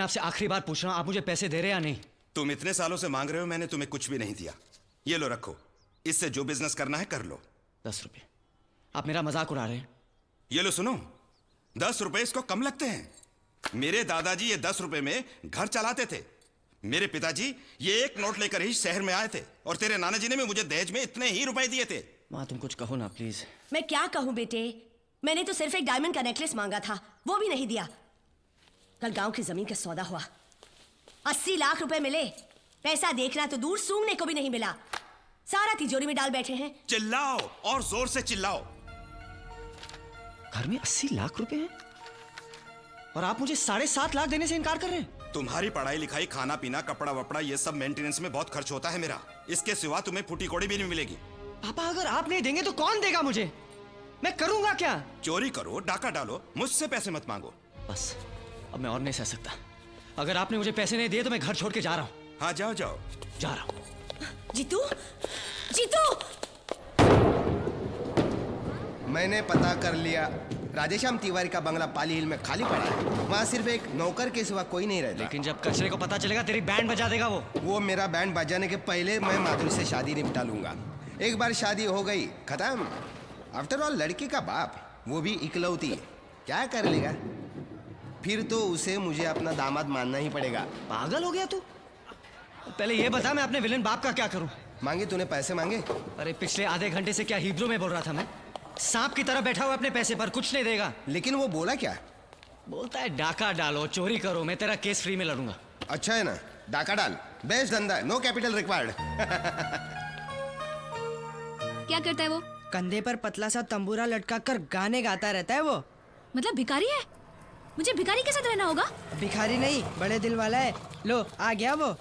आपसे आखिरी बार पूछ रहा हूँ, आप मुझे पैसे दे रहे हैं या नहीं? तुम इतने सालों से मांग रहे हो, मैंने तुम्हें कुछ भी नहीं दिया। ये लो रखो, इससे जो बिजनेस करना है कर लो। 10 रुपए? आप मेरा मजाक उड़ा रहे हैं? ये लो सुनो, 10 रुपए इसको कम लगते हैं। मेरे दादाजी ये 10 रुपए में घर चलाते थे। मेरे पिताजी ये एक नोट लेकर ही शहर में आए थे, और तेरे नाना जी ने भी मुझे दहेज में इतने ही रुपए दिए थे। माँ तुम कुछ कहो ना प्लीज। मैं क्या कहूँ बेटे, मैंने तो सिर्फ एक डायमंड का नेकलेस मांगा था, वो भी नहीं दिया। कल गांव की जमीन का सौदा हुआ, 80 लाख रुपए मिले। पैसा देखना तो दूर, सूंघने को भी नहीं मिला। सारा तिजोरी में डाल बैठे हैं। चिल्लाओ और जोर से चिल्लाओ। घर में 80 लाख रुपए हैं और आप मुझे 7.5 लाख देने से इनकार कर रहे हैं? तुम्हारी पढ़ाई लिखाई, खाना पीना, कपड़ा वपड़ा, ये सब मेंटेनेंस में बहुत खर्च होता है मेरा। इसके सिवा तुम्हें फूटी कौड़ी भी नहीं मिलेगी। पापा अगर आप नहीं देंगे तो कौन देगा मुझे? मैं करूंगा क्या? चोरी करो, डाका डालो, मुझसे पैसे मत मांगो। बस अब मैं और नहीं सह सकता। अगर आपने मुझे पैसे नहीं दिए तो मैं घर छोड़ के जा रहा हूँ। हाँ जाओ जाओ। जा रहा हूँ। जीतू, जीतू! मैंने पता कर लिया, राधेश्याम तिवारी का बंगला पाली हिल में खाली पड़ा है। वहाँ सिर्फ एक नौकर के सिवा कोई नहीं रहता। लेकिन जब कचरे को पता चलेगा तेरी बैंड बजा देगा वो। मेरा बैंड बजाने के पहले मैं माधुरी से शादी निपटा लूंगा। एक बार शादी हो गई, खत्म। आफ्टर ऑल लड़की का बाप, वो भी इकलौती, क्या कर लेगा? फिर तो उसे मुझे अपना दामाद मानना ही पड़ेगा। पागल हो गया तू? पहले ये बता मैं अपने विलेन बाप का क्या करूं? मांगे तूने पैसे मांगे? अरे पिछले आधे घंटे से क्या हिब्रू में बोल रहा था मैं? सांप की तरह बैठा हुआ अपने पैसे पर, कुछ नहीं देगा। लेकिन वो बोला क्या? बोलता है डाका डालो, चोरी करो, मैं तेरा केस फ्री में लड़ूंगा। अच्छा है ना, डाका डाल, बेस्ट धंधा, नो कैपिटल रिक्वायर्ड। क्या करता है वो? कंधे पर पतला सा तंबूरा लटका कर गाने गाता रहता है वो। मतलब भिखारी है? मुझे भिखारी के साथ रहना होगा? भिखारी नहीं, बड़े दिल वाला है। लो आ गया वो।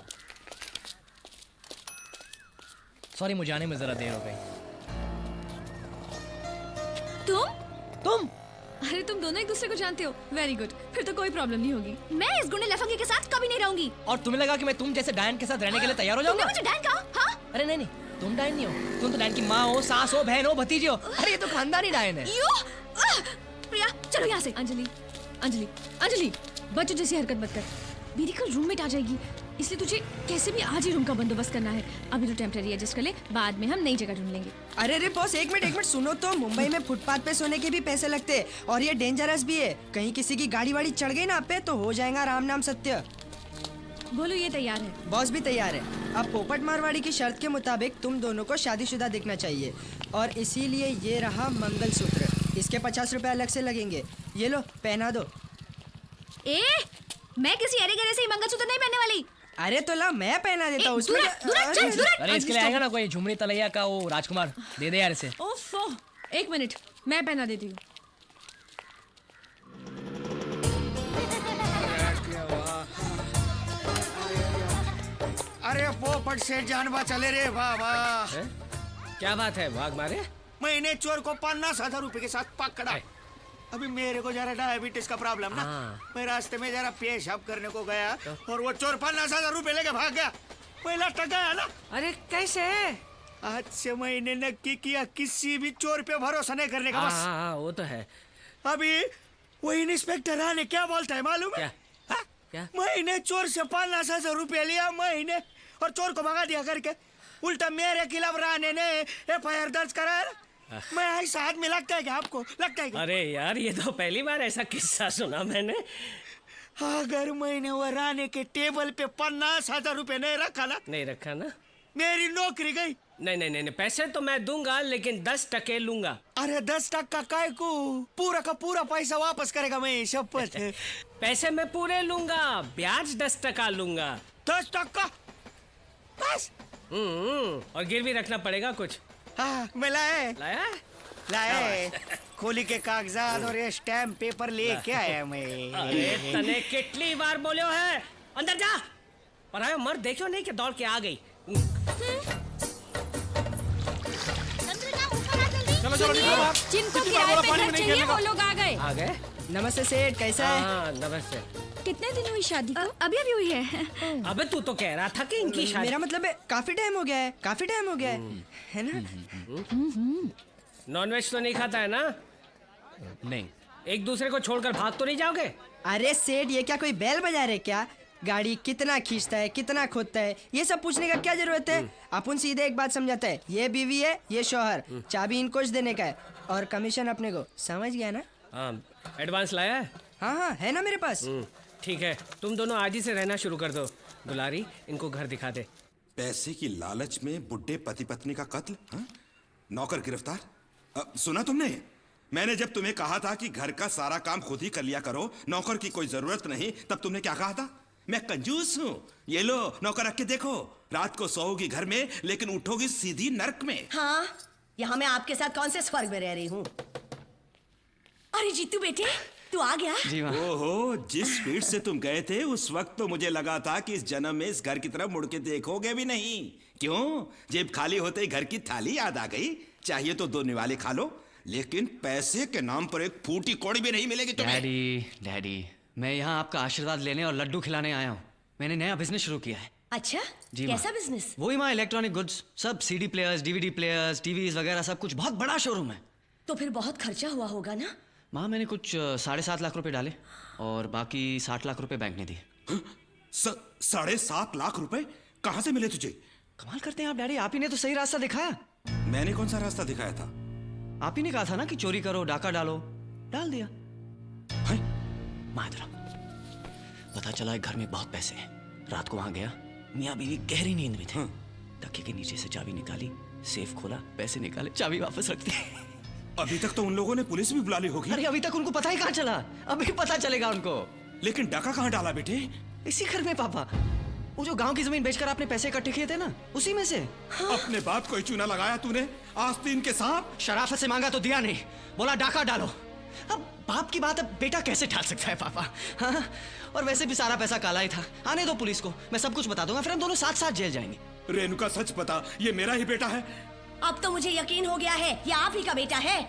सॉरी, मुझे आने में जरा देर हो गई। तुम? अरे तुम दोनों एक दूसरे को जानते हो? वेरी गुड, फिर तो कोई प्रॉब्लम नहीं होगी। मैं इस गुंडे लफंगे के साथ कभी नहीं रहूंगी। और तुम्हें लगा कि मैं तुम जैसे डायन के साथ रहने के लिए तैयार हो तुमने जाऊंगा? मुझे डैन कहा? हाँ? अरे नहीं, तुम डायन नहीं हो। तुम तो डायन की माँ हो, सास हो, बहन हो, भतीजी हो। अरे ये तो खानदानी डायन है। प्रिया चलो यहाँ से। अंजलि, अंजलि, अंजलि, बच्चों जैसी हरकत मत कर। मेरी कल रूममेट आ जाएगी, इसलिए तुझे कैसे भी आज ही रूम का बंदोबस्त करना है। अभी तो टेम्परेरी एडजस्ट कर ले, बाद में हम नई जगह ढूंढ लेंगे। अरे रे बॉस, एक मिनट सुनो तो। मुंबई में फुटपाथ पे सोने के भी पैसे लगते हैं, और ये डेंजरस भी है। कहीं किसी की गाड़ी वाड़ी चढ़ गई ना आप पे तो हो जाएगा राम नाम सत्य। बोलो ये तैयार है? बॉस भी तैयार है। अब पोपट मारवाड़ी की शर्त के मुताबिक तुम दोनों को शादीशुदा दिखना चाहिए, और इसीलिए ये रहा मंगलसूत्र। इसके 50 रुपए अलग से लगेंगे। ये लो पहना दो। मैं किसी अरे गरे से ही मंगलसूत्र नहीं पहनने वाली। अरे तो ला, मैं पहना देता हूँ। अरे इसके लिए आएगा ना कोई झुमरी तलैया का वो राजकुमार, दे दे यार इसे। ओफो, एक मिनट, मैं पहना देती हूँ। अरे पोपट से जानवा चले रे बाबा। क्या बात है, भाग मारे? मैंने चोर को 50,000 रुपए के साथ पकड़ा। अभी मेरे को जरा डायबिटीज का प्रॉब्लम ना, मैं रास्ते में जरा पेशाब करने को गया और वो चोर 50,000 रुपए लेके भाग गया। पहला टका है ना। अरे कैसे? आज से मैंने नक्की किया किसी भी चोर पे भरोसा नहीं करने का। बस वो तो है। अभी वो इंस्पेक्टर आने क्या बोलता है मालूम है? क्या? मैंने चोर से 50,000 रुपए लिया महीने, और चोर को भगा दिया करके। उल्टा मेरे खिलाफ राणे ने FIR दर्ज कराया। मैं ऐसा आदमी लगता है क्या आपको? लगता है क्या? अरे यार, ये तो पहली बार ऐसा किस्सा सुना मैंने। अगर मैंने वो राणे के टेबल पे 50,000 रुपए नहीं रखा ना, मेरी नौकरी गई। नहीं, पैसे तो मैं दूंगा, लेकिन 10% लूंगा। अरे 10% काय को? पूरा का पूरा पैसा वापस करेगा मैं, शपथ। पैसे मैं पूरे लूंगा, ब्याज 10% लूंगा। 10%? बस? और गिरवी रखना पड़ेगा कुछ। हाँ, मैं लाया खोली के कागजात और ये स्टैम्प पेपर लेके आया मैं। अरे तने कितनी बार बोलो है, अंदर जा। पर आयो मर्द देखो नहीं कि दौड़ के आ गई। चलो, जिनको किराए पे घर चाहिए वो लोग आ गए। नमस्ते सेठ, कैसा है? हाँ, नमस्ते। कितने दिन हुई शादी को? अभी हुई है। अबे तू तो कह रहा था कि इनकी शादी। मेरा मतलब है काफी टाइम हो गया है ना? नॉनवेज तो नहीं खाता है ना? नहीं। एक दूसरे को छोड़कर भाग तो नहीं जाओगे? अरे सेठ, ये क्या कोई बैल बजा रहे क्या? गाड़ी कितना खींचता है, कितना खोदता है, ये सब पूछने का क्या जरूरत है? अपन सीधे एक बात समझाते हैं, ये बीवी है, ये शौहर, चाबी इनको देने का है और कमीशन अपने को। समझ गया ना? हाँ, एडवांस लाया है? हाँ हाँ, है ना मेरे पास। ठीक है, तुम दोनों आज ही से रहना शुरू कर दो। दुलारी, इनको घर दिखा दे। पैसे की लालच में बुढ़े पति पत्नी का कत्ल, हाँ? नौकर गिरफ्तार। सुना तुमने? मैंने जब तुम्हें कहा था कि घर का सारा काम खुद ही कर लिया करो, नौकर की कोई जरूरत नहीं, तब तुमने क्या कहा था? मैं कंजूस हूँ, ये लो नौकर रख के देखो, रात को सोओगी घर में लेकिन उठोगी सीधी नर्क में। हाँ, यहाँ मैं आपके साथ कौन से स्वर्ग में रह रही हूँ? अरे जीतू बेटे, तू आ गया? जी माँ। ओहो, जिस स्पीड से तुम गए थे उस वक्त तो मुझे लगा था कि इस जन्म में इस घर की तरफ मुड़ के देखोगे भी नहीं। क्यों? जेब खाली होते ही घर की थाली याद आ गई? चाहिए तो 2 निवाले खा लो, लेकिन पैसे के नाम पर एक फूटी कौड़ी भी नहीं मिलेगी तुम्हें। डैडी, मैं यहाँ आपका आशीर्वाद लेने और लड्डू खिलाने आया हूँ। मैंने नया बिजनेस शुरू किया है। अच्छा, जी कैसा माँ। बिजनेस? वही माँ, इलेक्ट्रॉनिक गुड्स, सब CD players, DVD players, TVs वगैरह सब कुछ। बहुत बड़ा शोरूम है। तो फिर बहुत खर्चा हुआ होगा ना? माँ, मैंने कुछ 7.5 लाख रुपए डाले और बाकी 60 लाख रुपए बैंक ने दिए। 7.5 लाख रुपए कहाँ से मिले तुझे? कमाल करते हैं आप डैडी, आप ही ने तो सही रास्ता दिखाया। मैंने कौन सा रास्ता दिखाया था? आप ही ने कहा था ना कि चोरी करो, डाका डालो, डाल दिया। हैं? माँ इधर आओ। पता चला एक घर में बहुत पैसे हैं। रात को वहां गया, मियाँ बीवी गहरी नींद में थे। तकिए के नीचे से चाबी निकाली, सेफ खोला, पैसे निकाले, चाबी वापस रख दी। अभी तक तो उन लोगों ने पुलिस भी बुला ली होगी। अरे अभी तक उनको पता ही कहाँ चला? अभी पता चलेगा उनको। लेकिन डाका कहाँ डाला बेटे? इसी घर में पापा, वो जो गांव की जमीन बेचकर आपने पैसे इकट्ठे किए थे ना, उसी में से। अपने बाप को ही चूना लगाया तूने, आस्तीन के सांप। शराफत से मांगा तो दिया नहीं, बोला डाका डालो। अब बाप की बात अब बेटा कैसे टाल सकता है पापा? हाँ? और वैसे भी सारा पैसा काला ही था। आने दो पुलिस को, मैं सब कुछ बता दूंगा, फिर हम दोनों साथ साथ जेल जाएंगे। रेणुका, सच बता, ये मेरा ही बेटा है? अब तो मुझे यकीन हो गया है, ये आप ही का बेटा है।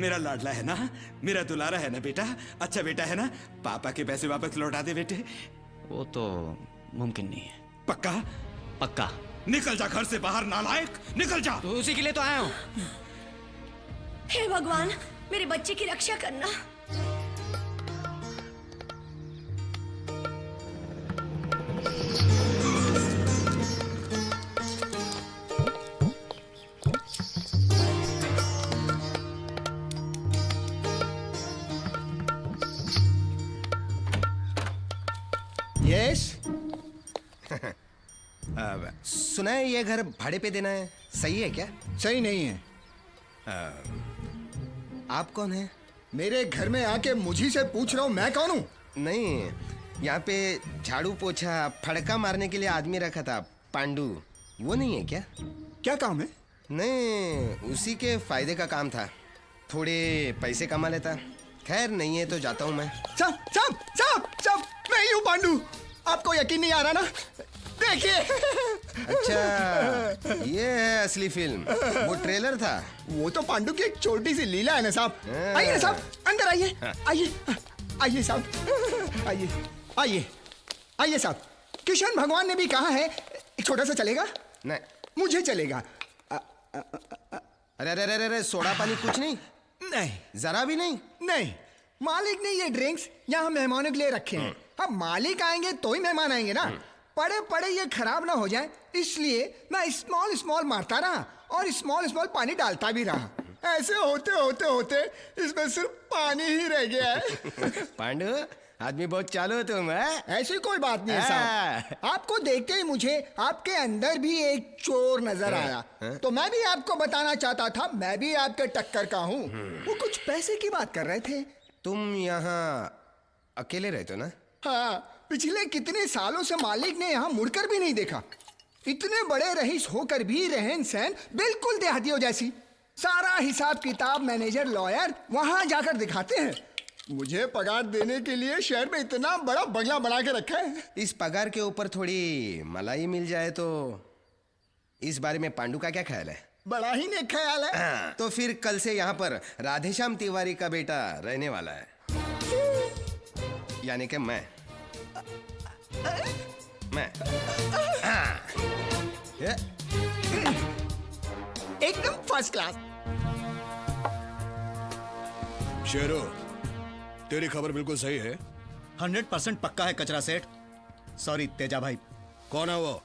मेरा लाडला है ना, मेरा दुलारा है ना बेटा, अच्छा बेटा है ना? पापा के पैसे वापस लौटा दे बेटे। वो तो मुमकिन नहीं है। पक्का? पक्का। निकल जा घर से बाहर, नालायक, निकल जा। तो उसी के लिए तो आया हूँ। हे भगवान, मेरे बच्चे की रक्षा करना। यस। सुना है ये घर भाड़े पे देना है, सही है क्या? सही नहीं है। आप कौन है? मेरे घर में आके मुझी से पूछ रहा हूँ मैं कौन हूँ? नहीं, यहाँ पे झाड़ू पोछा फड़का मारने के लिए आदमी रखा था, पांडू, वो नहीं है क्या? क्या काम है? नहीं, उसी के फायदे का काम था, थोड़े पैसे कमा लेता। खैर नहीं है तो जाता हूँ मैं। साहब साहब साहब साहब, मैं ही हूँ पांडू। आपको यकीन नहीं आ रहा ना? देखिए। अच्छा, ये है असली फिल्म, वो ट्रेलर था। वो तो पांडू की एक छोटी सी लीला है ना साहब। आइए ना साहब, अंदर आइए, आइए आइए साहब, आइए आइए आइए साहब। किशन भगवान ने भी कहा है छोटा सा चलेगा? नहीं, मुझे चलेगा। अरे अरे अरे अरे, सोडा पानी कुछ नहीं? नहीं, जरा भी नहीं? नहीं, मालिक ने ये ड्रिंक्स यहाँ मेहमानों के लिए रखे हैं। अब मालिक आएंगे तो ही मेहमान आएंगे ना। पड़े पड़े ये खराब ना हो जाए, इसलिए मैं स्मॉल स्मॉल मारता रहा और स्मॉल स्मॉल पानी डालता भी रहा। ऐसे होते होते होते इसमें सिर्फ पानी ही रह गया है। पांडू, आदमी बहुत चालू हो तुम, है? ऐसी कोई बात नहीं है साहब। आपको देखते ही मुझे आपके अंदर भी एक चोर नजर आया, तो मैं भी आपको बताना चाहता था मैं भी आपके टक्कर का हूँ। वो कुछ पैसे की बात कर रहे थे। तुम यहाँ अकेले रहते हो ना? हाँ, पिछले कितने सालों से मालिक ने यहाँ मुड़कर भी नहीं देखा। इतने बड़े रईस होकर भी रहन सहन बिल्कुल देहातियों जैसी। सारा हिसाब किताब मैनेजर लॉयर वहां जाकर दिखाते हैं। मुझे पगार देने के लिए शहर में इतना बड़ा बंगला बना के रखा है। इस पगार के ऊपर थोड़ी मलाई मिल जाए तो। इस बारे में पांडू का क्या ख्याल है? बड़ा ही नेक ख्याल है। तो फिर कल से यहाँ पर राधेश्याम तिवारी का बेटा रहने वाला है, यानी कि मैं। एकदम फर्स्ट क्लास। शेरो, तेरी खबर बिल्कुल सही है। 100% पक्का है कचरा सेठ। सॉरी तेजा भाई। कौन है वो?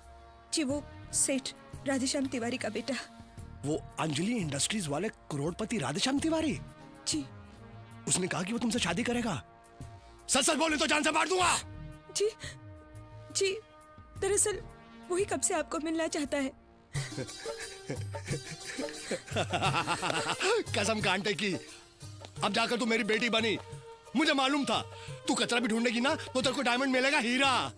जी वो सेठ राधेश्याम तिवारी का बेटा। वो अंजलि इंडस्ट्रीज वाले करोड़पति राधेश्याम तिवारी? जी। उसने कहा कि वो तुमसे शादी करेगा। सच सच बोले तो जान से मार दूंगा। जी जी दरअसल वही कब से आपको मिलना चाहता है। कसम कांटे की, अब जाकर तू मेरी बेटी बनी। मुझे मालूम था तू कचरा भी ढूंढेगी ना तो तेरे को डायमंड मिलेगा, हीरा।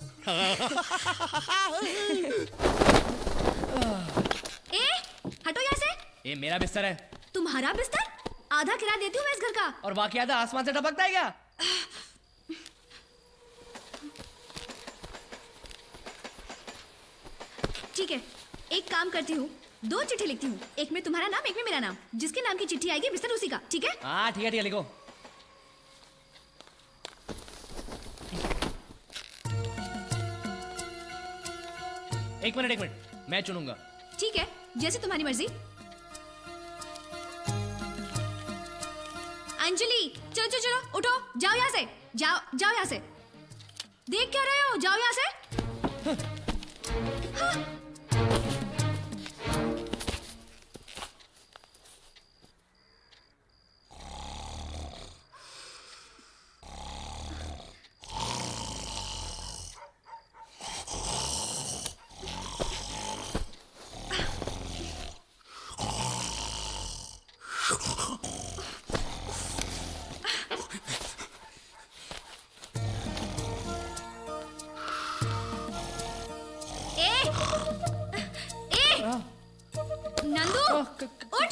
ए हटो यहाँ से। ये मेरा बिस्तर है। तुम्हारा बिस्तर? आधा किराया देती हूँ मैं इस घर का। और बाकी आधा आसमान से टपकता है क्या? ठीक है, एक काम करती हूँ, 2 चिट्ठी लिखती हूँ, एक में तुम्हारा नाम, एक में मेरा नाम। जिसके नाम की चिट्ठी आएगी बिस्तर उसी का, ठीक है? हाँ ठीक है लिखो। एक मिनट, मैं चुनूंगा। ठीक है, जैसे तुम्हारी मर्जी। अंजलि चलो चलो चलो उठो, जाओ यहाँ से, जाओ यहाँ से। देख क्या रहे हो, जाओ यहाँ से। हाँ।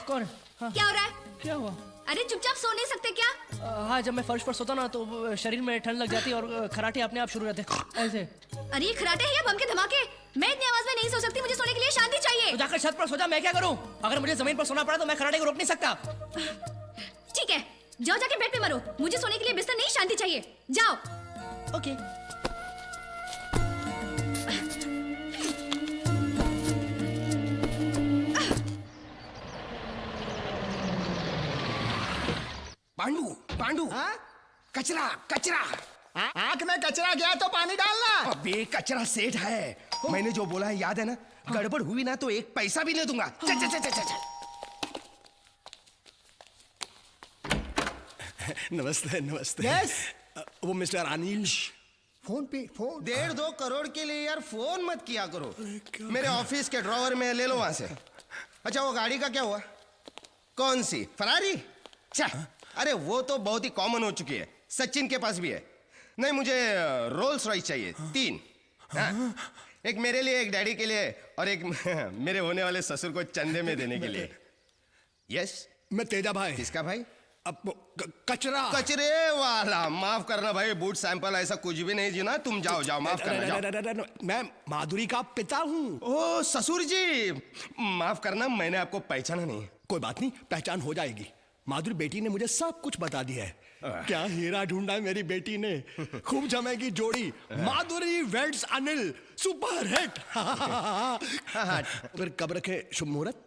कौन? क्या हो रहा है? क्या हुआ? अरे चुपचाप सो नहीं सकते क्या? हाँ, जब मैं फर्श पर सोता ना तो शरीर में ठंड लग जाती है और खराटे अपने आप शुरू रहते ऐसे। अरे ये खराटे हैं या बम के धमाके? मैं इतनी आवाज में नहीं सो सकती, मुझे सोने के लिए शांति चाहिए। तो जाकर छत पर सो जा, मैं क्या करूं? अगर मुझे जमीन पर सोना पड़ा तो मैं खराटे को रोक नहीं सकता। ठीक है, जाओ जाके बेड पे मरो। मुझे सोने के लिए बिस्तर नहीं, शांति चाहिए। जाओ। ओके। पांडू पांडू, कचरा कचरा। आंख में कचरा गया तो पानी डालना। अबे कचरा सेठ है, मैंने जो बोला है याद है ना? गड़बड़ हुई ना तो 1 पैसा भी नहीं दूंगा। चल चल चल चल चल। नमस्ते नमस्ते। यस। वो मिस्टर अनिल। फोन पे फोन। 1.5 करोड़ के लिए यार फोन मत किया करो। मेरे ऑफिस के ड्रॉवर में ले लो वहां से। अच्छा वो गाड़ी का क्या हुआ? कौन सी? फरारी? अरे वो तो बहुत ही कॉमन हो चुकी है, सचिन के पास भी है। नहीं मुझे रोल्स रॉयस चाहिए 3। हाँ? एक मेरे लिए, एक डैडी के लिए और एक मेरे होने वाले ससुर को चंदे में देने के लिए। यस। मैं तेजा भाई। किसका भाई? अब कचरा। कचरे वाला। माफ करना भाई, बूट सैंपल ऐसा कुछ भी नहीं जी ना। तुम जाओ जाओ, माफ करना जाओ। मैं माधुरी का पिता हूँ। ओ ससुर जी, माफ करना मैंने आपको पहचाना नहीं। कोई बात नहीं, पहचान हो जाएगी। माधुरी बेटी ने मुझे सब कुछ बता दिया है। क्या हीरा ढूंढा है मेरी बेटी ने। खूब जमेगी जोड़ी। माधुरी वेड्स अनिल, सुपर हिट। फिर कब रखे शुभ मुहूर्त?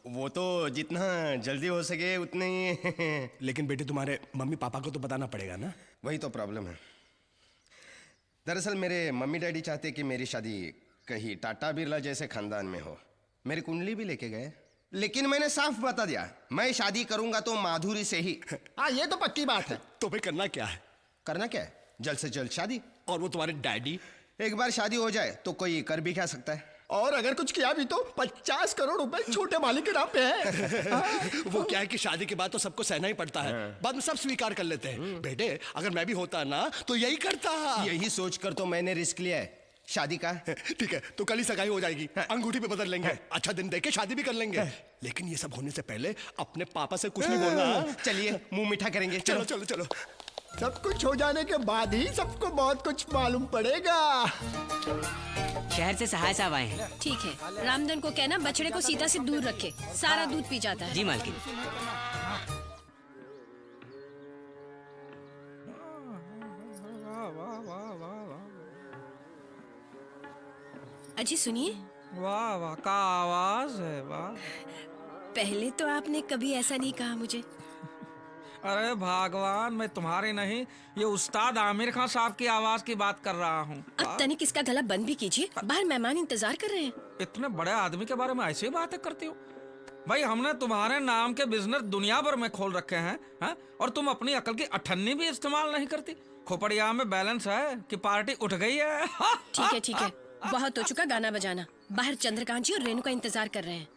वो तो जितना जल्दी हो सके उतने ही। लेकिन बेटी तुम्हारे मम्मी पापा को तो बताना पड़ेगा ना। वही तो प्रॉब्लम है। दरअसल मेरे मम्मी डैडी चाहते कि मेरी शादी कहीं टाटा बिरला जैसे खानदान में हो। मेरी कुंडली भी लेके गए, लेकिन मैंने साफ बता दिया मैं शादी करूंगा तो माधुरी से ही। हाँ ये तो पक्की बात है। तो फिर करना क्या है? करना क्या है? जल्द से जल्द शादी। और वो तुम्हारे डैडी? एक बार शादी हो जाए तो कोई कर भी क्या सकता है। और अगर कुछ किया भी तो 50 करोड़ रुपए छोटे मालिक के नाम पे है। वो क्या है कि शादी के बाद तो सबको सहना ही पड़ता है, बाद में सब स्वीकार कर लेते हैं। बेटे अगर मैं भी होता ना तो यही करता। यही सोचकर तो मैंने रिस्क लिया है शादी का। ठीक है, तो कल ही सगाई हो जाएगी, अंगूठी पे बदल लेंगे, अच्छा दिन देख के शादी भी कर लेंगे। लेकिन ये सब होने से पहले अपने पापा से कुछ नहीं बोलना। चलिए मुंह मीठा करेंगे। चलो चलो चलो। सब कुछ हो जाने के बाद ही सबको बहुत कुछ मालूम पड़ेगा। शहर से सहाय साहब आए हैं। ठीक है, रामधन को कहना बछड़े को सीता से दूर रखे, सारा दूध पी जाता है। जी मालकिन। अजी सुनिए। वाह वाह का आवाज है, वाह। पहले तो आपने कभी ऐसा नहीं कहा मुझे। अरे भगवान, मैं तुम्हारी नहीं, ये उस्ताद आमिर खान साहब की आवाज की बात कर रहा हूँ। अब तनिक इसका गला बंद भी कीजिए, बाहर मेहमान इंतजार कर रहे हैं। इतने बड़े आदमी के बारे में ऐसी बातें करती हो? भाई हमने तुम्हारे नाम के बिजनेस दुनिया भर में खोल रखे हैं, और तुम अपनी अकल की अठन्नी भी इस्तेमाल नहीं करती। खोपड़िया में बैलेंस है कि पार्टी उठ गई है। ठीक है, बहुत हो चुका गाना बजाना। बाहर चंद्रकांत जी और रेणु का इंतजार कर रहे हैं।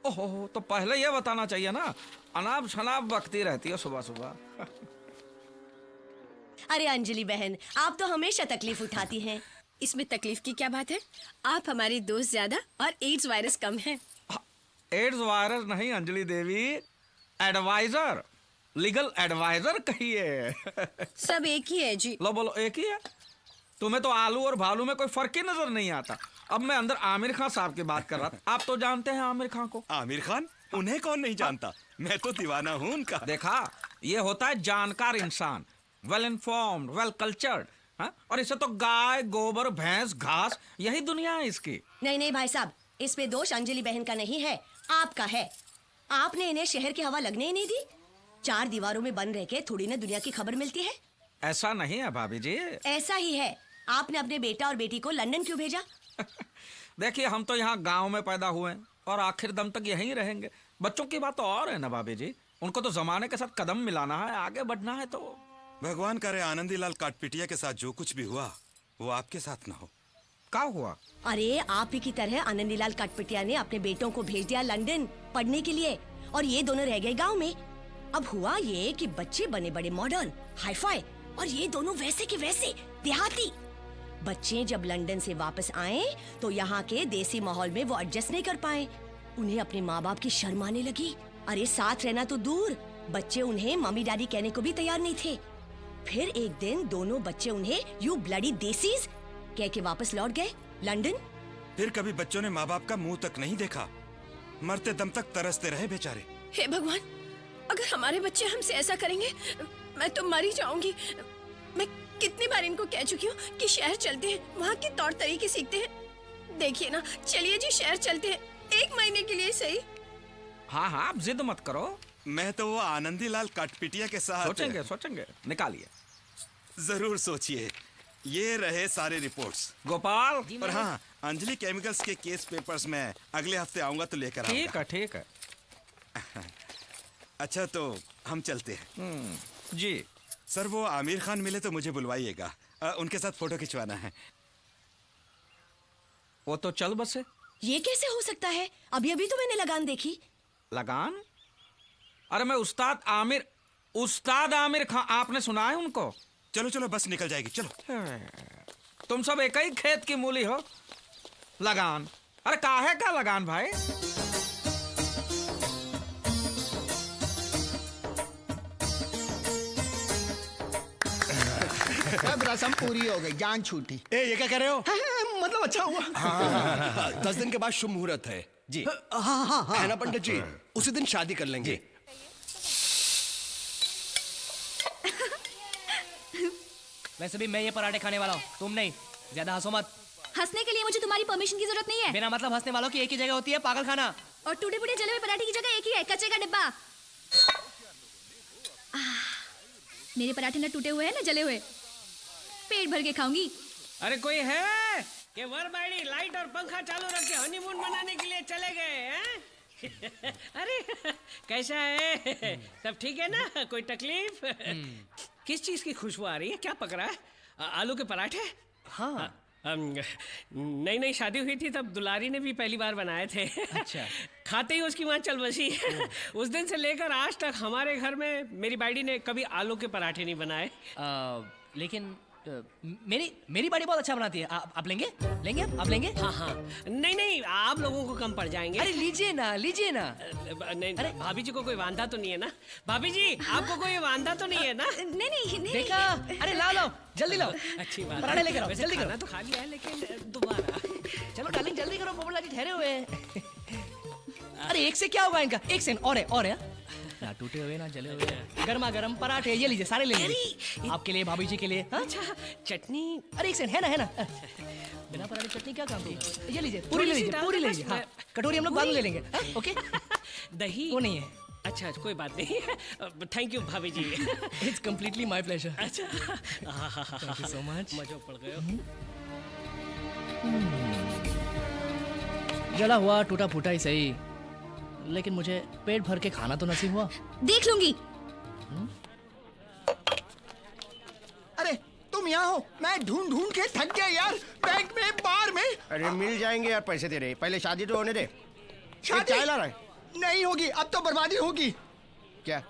ओहो, तो पहले ये बताना चाहिए ना, अनाप शनाप बकती रहती है सुबह सुबह। अरे अंजलि बहन, आप तो हमेशा तकलीफ उठाती हैं। इसमें तकलीफ की क्या बात है? आप हमारी दोस्त ज्यादा और एड्स वायरस कम है। एड्स वायरस नहीं अंजलि देवी, एडवाइजर, लीगल एडवाइजर कहिए। सब एक ही है जी। लो बोलो, एक ही है? तुम्हें तो आलू और भालू में कोई फर्क ही नजर नहीं आता। अब मैं अंदर आमिर खान साहब की बात कर रहा था। आप तो जानते हैं आमिर खान को। आमिर खान? उन्हें कौन नहीं जानता, मैं तो दीवाना हूँ उनका। देखा, ये होता है जानकार इंसान, वेल इन्फॉर्म्ड, वेल कल्चर्ड, और इसे तो गाय, गोबर, भैंस, घास, यही दुनिया है इसकी। नहीं भाई साहब, इसमें दोष अंजलि बहन का नहीं है, आपका है। आपने इन्हें शहर की हवा लगने ही नहीं दी। 4 दीवारों में बंद रह के थोड़ी ना दुनिया की खबर मिलती है। ऐसा नहीं है भाभी जी। ऐसा ही है। आपने अपने बेटा और बेटी को लंदन क्यों भेजा? देखिए, हम तो यहाँ गांव में पैदा हुए हैं और आखिर दम तक यहीं रहेंगे। बच्चों की बात तो और है ना भाभी जी, उनको तो जमाने के साथ कदम मिलाना है, आगे बढ़ना है। तो भगवान करे आनंदीलाल काटपिटिया के साथ जो कुछ भी हुआ वो आपके साथ ना हो। क्या हुआ? अरे आप ही की तरह आनंदीलाल काटपिटिया ने अपने बेटों को भेज दिया लंदन पढ़ने के लिए, और ये दोनों रह गए गांव में। अब हुआ ये कि बच्चे बने बड़े मॉडर्न, हाईफाई, और ये दोनों वैसे के वैसे देहाती। बच्चे जब लंदन से वापस आए तो यहाँ के देसी माहौल में वो एडजस्ट नहीं कर पाए। उन्हें अपने माँ बाप की शर्म आने लगी। अरे साथ रहना तो दूर, बच्चे उन्हें मम्मी डैडी कहने को भी तैयार नहीं थे। फिर एक दिन दोनों बच्चे उन्हें यू ब्लडी देसीज कह के वापस लौट गए लंदन। फिर कभी बच्चों ने माँ बाप का मुंह तक नहीं देखा, मरते दम तक तरसते रहे बेचारे। हे भगवान, अगर हमारे बच्चे हमसे ऐसा करेंगे मैं तो मर ही जाऊंगी। मैं कितनी बार इनको कह चुकी हूँ कि शहर चलते हैं, वहाँ के तौर तरीके सीखते हैं। देखिए ना, चलिए जी शहर चलते हैं, 1 महीने के लिए सही। हाँ, आप जिद मत करो। मैं तो वो आनंदीलाल काटपिटिया के साथ सोचेंगे, निकालिए। जरूर सोचिए। ये रहे सारे रिपोर्ट्स। गोपाल। और हाँ, अंजलि केमिकल्स के केस पेपर्स में अगले हफ्ते आऊंगा तो लेकर आऊंगा। ठीक है। अच्छा, तो हम चलते हैं। जी सर, वो आमिर खान मिले तो मुझे बुलवाइएगा, उनके साथ फोटो खिंचवाना है। वो तो चल बसे। ये कैसे हो सकता है? अभी तो मैंने लगान देखी। लगान? अरे मैं उस्ताद आमिर खान, आपने सुना है उनको? चलो बस निकल जाएगी, चलो। तुम सब एक ही खेत की मूली हो। लगान? अरे काहे का लगान भाई? अब रस्म पूरी हो गई, जान छूटी। ये क्या कह रहे हो? मतलब अच्छा हुआ। 10 दिन के बाद शुभ मुहूर्त है जी। हाँ। है ना पंडित जी? उसी दिन शादी कर लेंगे। वैसे भी मैं ये पराठे खाने वाला हूँ, तुम नहीं। ज्यादा हंसो मत। हंसने के लिए मुझे तुम्हारी परमिशन की जरूरत नहीं है। बिना मतलब हंसने वालों की एक ही जगह होती है, पागल खाना। और टूटे फूटे जले हुए पराठे की जगह एक ही है, कचरे का डिब्बा। मेरे पराठे न टूटे हुए हैं न जले हुए। पेट भर के खाऊंगी। अरे कोई है कि वरबाड़ी लाइट और पंखा चालू रख के हनीमून मनाने के लिए चले गए हैं? अरे कैसा है? सब ठीक है ना? कोई तकलीफ? किस चीज की खुशबू आ रही है? क्या पक रहा है? आलू के पराठे? हाँ। नई शादी हुई थी तब दुलारी ने भी पहली बार बनाए थे। अच्छा। खाते ही उसकी माँ चल बसी। उस दिन से लेकर आज तक हमारे घर में मेरी बाड़ी ने कभी आलू के पराठे नहीं बनाए। लेकिन मेरी बाड़ी बहुत अच्छा बनाती है। आप लेंगे? आप लेंगे? हाँ। नहीं, आप लोगों को कम पड़ जाएंगे। अरे लीजिए ना। नहीं, अरे भाभी जी को कोई वांधा तो नहीं है ना? भाभी जी, आपको कोई वांधा तो नहीं है ना? नहीं। देखा? अरे लो, जल्दी लो। अच्छी बात। पराठे लेकर आओ, जल्दी करो। तो खा लिया है, लेकिन दोबारा। चलो डार्लिंग जल्दी करो, पोपला जी ठहरे हुए हैं। अरे एक से क्या होगा इनका? एक से और है ना टूटे हुए ना जले हुए गर्मा गर्म पराठे। ये लीजिए, सारे ले लीजिए। आपके लिए, भाभी जी के लिए। अच्छा, चटनी? अरे एक सेकंड, है ना। बिना पराठे चटनी क्या काम की? ये लीजिए, पूरी ले लीजिए। हाँ, कटोरी हम लोग बाद में ले लेंगे। ओके। दही? वो नहीं है। अच्छा कोई बात नहीं। थैंक यू भाभी ji. It's completely my pleasure. अच्छा थैंक यू सो मच। मजा पड़ गयो। जला हुआ टूटा फूटा ही सही, लेकिन मुझे पेट भर के खाना तो नसीब हुआ। देख लूंगी। अरे तुम यहाँ हो, मैं ढूंढ ढूंढ के थक गया यार, बैंक में बार में। अरे मिल जाएंगे यार, पैसे दे रहे, पहले शादी तो होने दे। शादी चाय ला रहा है? नहीं होगी, अब तो बर्बादी होगी। क्या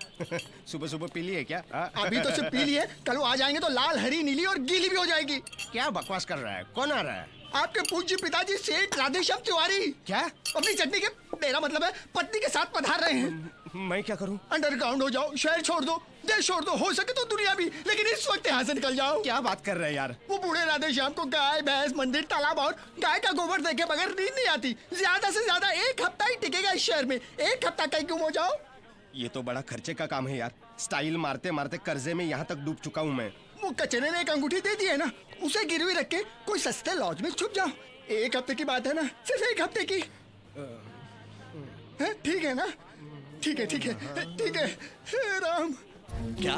सुबह सुबह पी ली है क्या? अभी तो सिर्फ पी ली है, कल वो आ जाएंगे तो लाल हरी नीली और गीली भी हो जाएगी। क्या बकवास कर रहा है? कौन आ रहा है? आपके पूज्य पिताजी सेठ राधेश्याम तिवारी। क्या? अपनी चटनी के, मेरा मतलब है पत्नी के साथ पधार रहे हैं। मैं क्या करूं? अंडरग्राउंड हो जाओ, शहर छोड़ दो, देश छोड़ दो, हो सके तो दुनिया भी, लेकिन इस वक्त यहाँ से निकल जाओ। क्या बात कर रहे हैं यार? वो बूढ़े राधेश्याम को गाय भैंस मंदिर तालाब और गाय का गोबर देखे बगैर नींद नहीं आती। ज्यादा से ज्यादा 1 हफ्ता ही टिकेगा इस शहर में। 1 हफ्ता कहीं गुम हो जाओ। ये तो बड़ा खर्चे का काम है यार। स्टाइल मारते मारते कर्जे में यहाँ तक डूब चुका हूँ मैं। वो कचरे ने एक अंगूठी दे दी है ना, उसे गिरवी रख के कोई सस्ते लॉज में छुप जाओ। 1 हफ्ते की बात है ना, सिर्फ 1 हफ्ते की। ठीक है ना? ठीक है ठीक है ठीक है। हे राम। क्या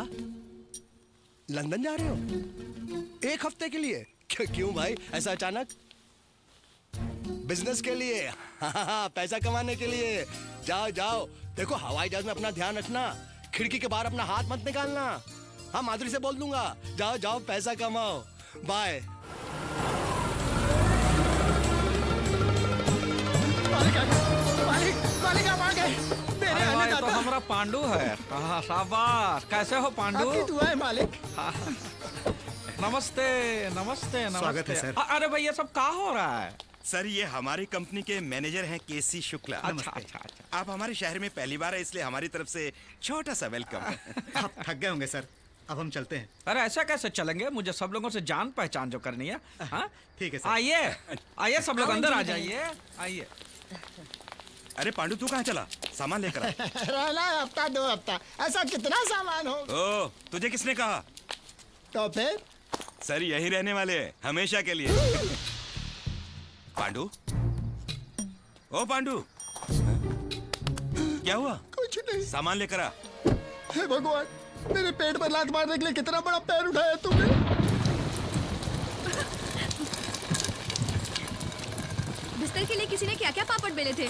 लंदन जा रहे हो 1 हफ्ते के लिए? क्यों भाई ऐसा अचानक? बिजनेस के लिए? हाँ, पैसा कमाने के लिए। जाओ जाओ, देखो हवाई जहाज में अपना ध्यान रखना, खिड़की के बाहर अपना हाथ मत निकालना। हाँ माधुरी से बोल दूंगा। जाओ जाओ पैसा कमाओ। बाय। मालिक आप आ गए। मेरे अरे भाई, तो अन्नदाता। हमारा पांडु है। हाँ, शाबाश। कैसे हो पांडु? आपकी दुआ है मालिक। नमस्ते नमस्ते नमस्ते। स्वागत है, सर। अरे भाई ये सब क्या हो रहा है? सर ये हमारी कंपनी के मैनेजर हैं केसी शुक्ला। अच्छा अच्छा अच्छा। आप हमारे शहर में पहली बार है, इसलिए हमारी तरफ से छोटा सा वेलकम। आप थक गए होंगे सर, अब हम चलते हैं। अरे ऐसा कैसे चलेंगे? मुझे सब लोगों से जान पहचान जो करनी है। हाँ ठीक है सर। आइए आइए सब लोग अंदर आ जाइए। आइए। अरे पांडु तू कहाँ चला? सामान लेकर आ। रहना है हफ्ता 2 हफ्ता, ऐसा कितना सामान हो? ओ तुझे किसने कहा? तो फिर सर यही रहने वाले हैं हमेशा के लिए। पांडु, ओ पांडु, क्या हुआ? कुछ नहीं। सामान लेकर आ। हे भगवान, मेरे पेट पर लात मारने के लिए कितना बड़ा पैर उठाया तुमने। बिस्तर के लिए किसी ने क्या क्या पापड़ बेले थे,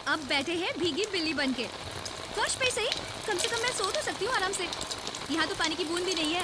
अब बैठे हैं भीगी बिल्ली बन के। फर्श पे सही, कम से कम मैं सो तो सकती हूँ आराम से। यहाँ तो पानी की बूंद भी नहीं है।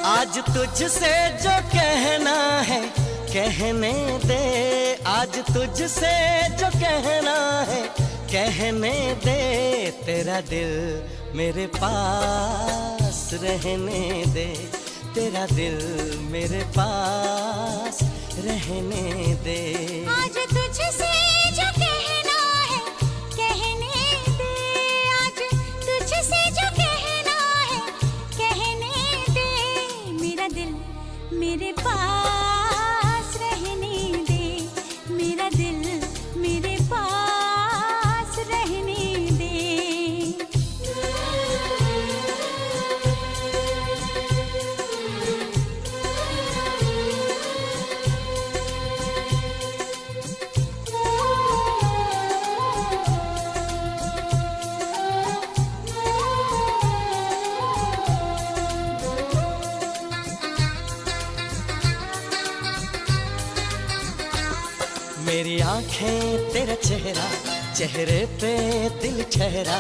आज तुझसे जो कहना है कहने दे, आज तुझसे जो कहना है कहने दे, तेरा दिल मेरे पास रहने दे, तेरा दिल मेरे पास रहने दे। आज तुझसे जो कहना है कहने दे, आज तुझसे जो कहना है कहने दे, मेरा दिल मेरे पास रहने दे, मेरा दिल मेरे पास रहने दे। मेरी आंखें तेरा चेहरा, चेहरे पे दिल ठहरा,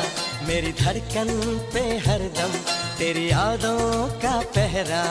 मेरी धड़कन पे हरदम तेरी यादों का पहरा।